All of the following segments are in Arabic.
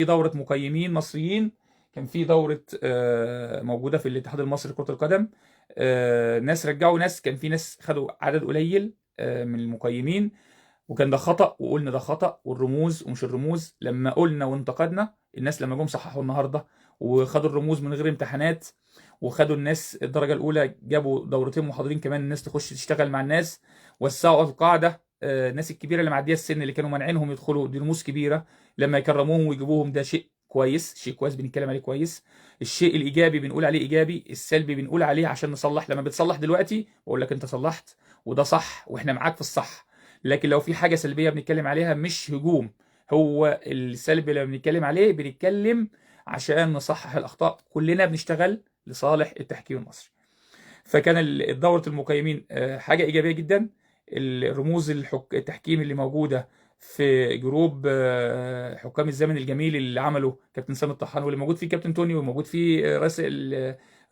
دورة مقيمين مصريين. كان في دورة موجودة في الاتحاد المصري لكرة القدم. ناس رجعوا ناس، كان في ناس خدوا عدد قليل من المقيمين، وكان ده خطأ، وقلنا ده خطأ، والرموز ومش الرموز لما قلنا وانتقدنا، الناس لما جم صححوا النهارده وخدوا الرموز من غير امتحانات، وخدوا الناس الدرجة الأولى، جابوا دورتين محاضرين كمان الناس تخش تشتغل مع الناس، وسعوا القاعدة. الناس الكبيرة اللي معدية السن اللي كانوا مانعينهم يدخلوا، دي رموز كبيرة، لما يكرموهم ويجيبوهم ده شيء كويس، شيء كويس بنتكلم عليه كويس. الشيء الايجابي بنقول عليه ايجابي، السلبي بنقول عليه عشان نصلح. لما بتصلح دلوقتي بقول لك انت صلحت وده صح واحنا معاك في الصح، لكن لو في حاجه سلبيه بنتكلم عليها مش هجوم. هو السلبي اللي بنتكلم عليه بنتكلم عشان نصحح الاخطاء، كلنا بنشتغل لصالح التحكيم المصري. فكان دورة المقيمين حاجة إيجابية جدا. الرموز التحكيم اللي موجودة في جروب حكام الزمن الجميل اللي عمله كابتن سامي الطحان، واللي موجود فيه كابتن توني، وموجود فيه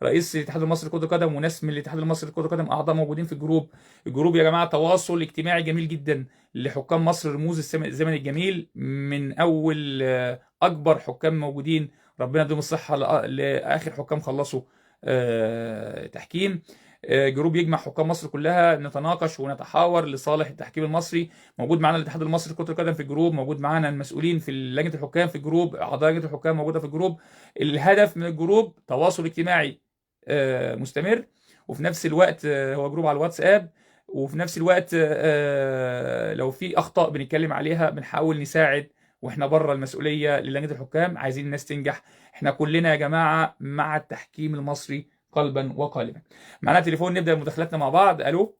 رئيس الاتحاد المصري لكرة القدم، وناس من الاتحاد المصري لكرة القدم أعضاء موجودين في الجروب. الجروب يا جماعة تواصل اجتماعي جميل جدا لحكام مصر، رموز الزمن الجميل، من أول أكبر حكام موجودين، ربنا يديهم الصحة، لآخر حكام خلصوا تحكيم. جروب يجمع حكام مصر كلها، نتناقش ونتحاور لصالح التحكيم المصري. موجود معانا الاتحاد المصري لكرة القدم في الجروب، موجود معانا المسؤولين في لجنة الحكام في الجروب، اعضاء لجنة الحكام موجودة في الجروب. الهدف من الجروب تواصل اجتماعي مستمر، وفي نفس الوقت هو جروب على الواتساب، وفي نفس الوقت لو في اخطاء بنتكلم عليها، بنحاول نساعد، واحنا بره المسؤوليه للجنه الحكام، عايزين الناس تنجح. احنا كلنا يا جماعه مع التحكيم المصري قلبا وقالبا. معانا تليفون، نبدا مداخلاتنا مع بعض. الو.